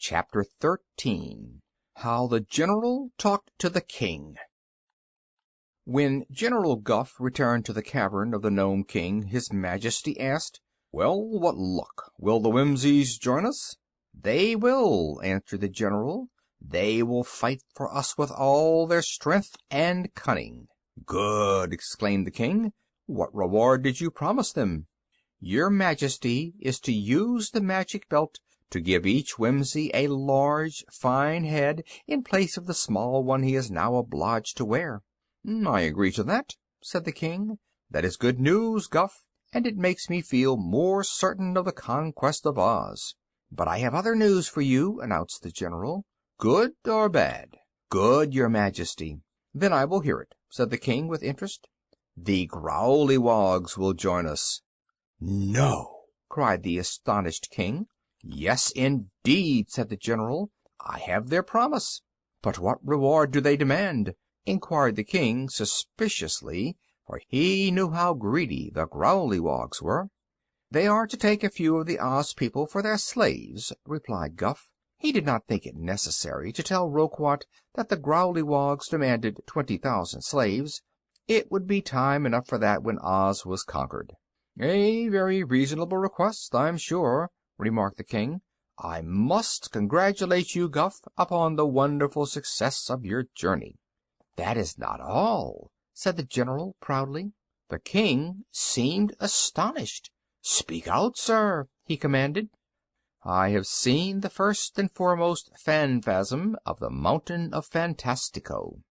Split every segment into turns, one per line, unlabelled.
Chapter 13 How the General Talked to the King. When General Guph returned to the cavern of the Nome King, his Majesty asked, "Well, what luck? Will the Whimsies join us?" "They will," answered the general. "They will fight for us with all their strength and cunning." "Good!" exclaimed the king. "What reward did you promise them?" "Your Majesty is to use the magic belt to give each Whimsy a large, fine head in place of the small one he is now obliged to wear." "I agree to that," said the king. "That is good news, Guph, and it makes me feel more certain of the conquest of Oz." "But I have other news for you," announced the general. "Good or bad?" "Good, Your Majesty." "Then I will hear it," said the king, with interest. "The Growleywogs will join us." "No!" cried the astonished king. "Yes, indeed," said the general. "I have their promise." "But what reward do they demand?" inquired the king, suspiciously, for he knew how greedy the Growleywogs were. "They are to take a few of the Oz people for their slaves," replied Guph. He did not think it necessary to tell Roquat that the Growleywogs demanded 20,000 slaves. It would be time enough for that when Oz was conquered. "A very reasonable request, I'm sure," remarked the king. "I must congratulate you, Guph, upon the wonderful success of your journey." "That is not all," said the general, proudly. The king seemed astonished. "Speak out, sir," he commanded. "I have seen the first and foremost Phanfasm of the Mountain of Phantastico,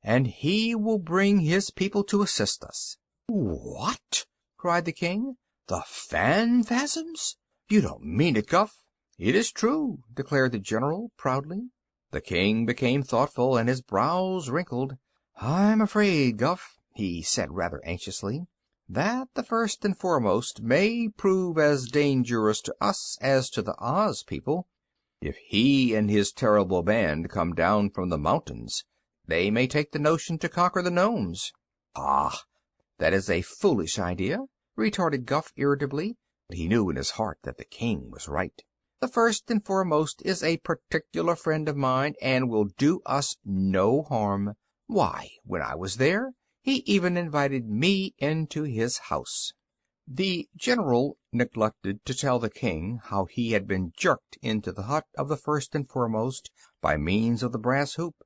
and he will bring his people to assist us." "What?" cried the king. "The Phanfasms? You don't mean it, Guph." "It is true," declared the general, proudly. The king became thoughtful, and his brows wrinkled. "I'm afraid, Guph," he said rather anxiously, "that the first and foremost may prove as dangerous to us as to the Oz people. If he and his terrible band come down from the mountains, they may take the notion to conquer the Nomes." "Ah, that is a foolish idea," retorted Guph, irritably, but he knew in his heart that the king was right. "The first and foremost is a particular friend of mine, and will do us no harm. Why, when I was there, he even invited me into his house." The general neglected to tell the king how he had been jerked into the hut of the first and foremost by means of the brass hoop.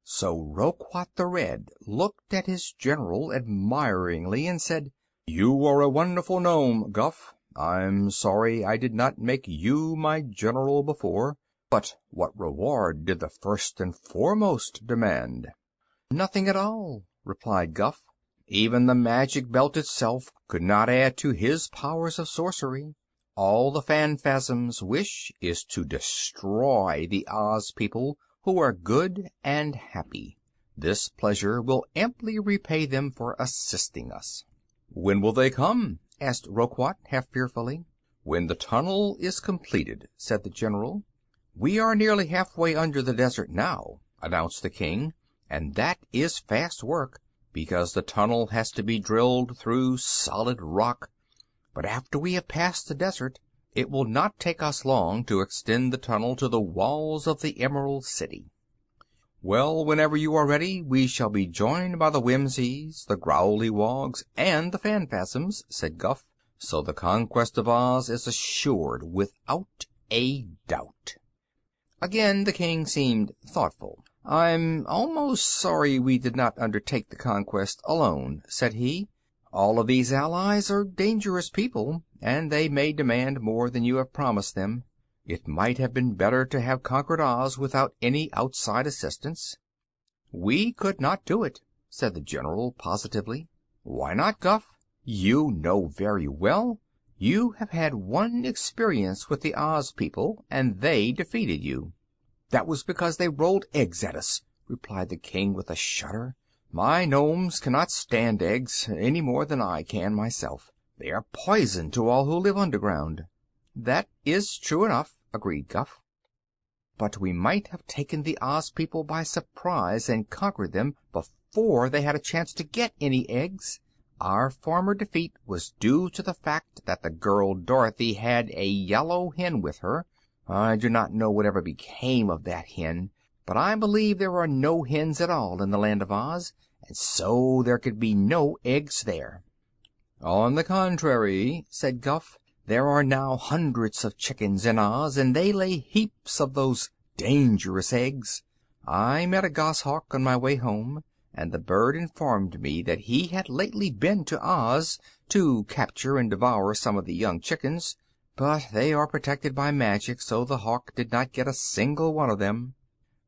So Roquat the Red looked at his general admiringly and said, "You are a wonderful Nome, Guph. I'm sorry I did not make you my general before. But what reward did the first and foremost demand?" "Nothing at all," replied Guph. "Even the magic belt itself could not add to his powers of sorcery. All the Phanfasms wish is to destroy the Oz people, who are good and happy. This pleasure will amply repay them for assisting us." "When will they come?" asked Roquat, half fearfully. "When the tunnel is completed," said the general. "We are nearly halfway under the desert now," announced the king, "and that is fast work, because the tunnel has to be drilled through solid rock. But after we have passed the desert, it will not take us long to extend the tunnel to the walls of the Emerald City." "Well, whenever you are ready, we shall be joined by the Whimsies, the Growleywogs, and the Phanfasms," said Guph. "So the conquest of Oz is assured without a doubt." Again the king seemed thoughtful. "I'm almost sorry we did not undertake the conquest alone," said he. "All of these allies are dangerous people, and they may demand more than you have promised them. It might have been better to have conquered Oz without any outside assistance." "We could not do it," said the general, positively. "Why not, Guph? You know very well. You have had one experience with the Oz people, and they defeated you." "That was because they rolled eggs at us," replied the king, with a shudder. "My Nomes cannot stand eggs, any more than I can myself. They are poison to all who live underground." "That is true enough," agreed Guph. "But we might have taken the Oz people by surprise and conquered them before they had a chance to get any eggs. Our former defeat was due to the fact that the girl Dorothy had a yellow hen with her. I do not know whatever became of that hen, but I believe there are no hens at all in the Land of Oz, and so there could be no eggs there." "On the contrary," said Guph, "there are now hundreds of chickens in Oz, and they lay heaps of those dangerous eggs. I met a goshawk on my way home, and the bird informed me that he had lately been to Oz to capture and devour some of the young chickens, but they are protected by magic, so the hawk did not get a single one of them."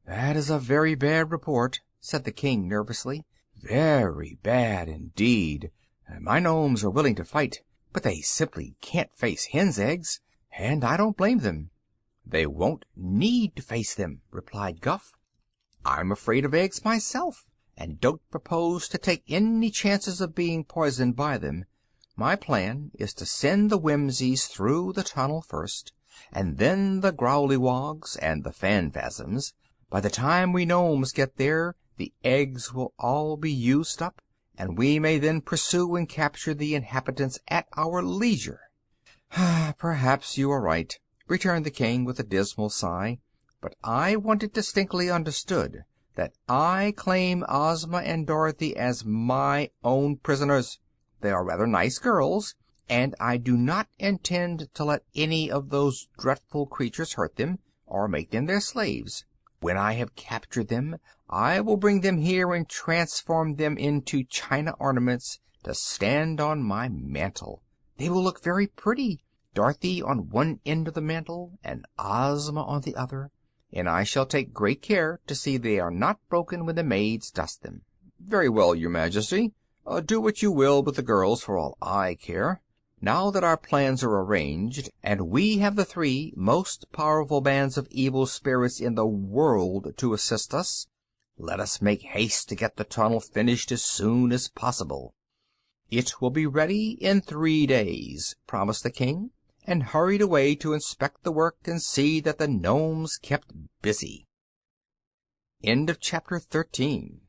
"That is a very bad report," said the King nervously. "Very bad indeed. My Nomes are willing to fight, but they simply can't face hens' eggs, and I don't blame them." "They won't need to face them," replied Guph. "I'm afraid of eggs myself, and don't propose to take any chances of being poisoned by them. My plan is to send the Whimsies through the tunnel first, and then the Growleywogs and the Phanfasms. By the time we Nomes get there, the eggs will all be used up, and we may then pursue and capture the inhabitants at our leisure." "Perhaps you are right," returned the King with a dismal sigh, "but I want it distinctly understood that I claim Ozma and Dorothy as my own prisoners. They are rather nice girls, and I do not intend to let any of those dreadful creatures hurt them, or make them their slaves. When I have captured them, I will bring them here and transform them into china ornaments to stand on my mantel. They will look very pretty, Dorothy on one end of the mantel and Ozma on the other, and I shall take great care to see they are not broken when the maids dust them." "Very well, Your Majesty. Do what you will with the girls for all I care. Now that our plans are arranged, and we have the three most powerful bands of evil spirits in the world to assist us, let us make haste to get the tunnel finished as soon as possible." "It will be ready in 3 days," promised the King, and hurried away to inspect the work and see that the Nomes kept busy. Chapter 14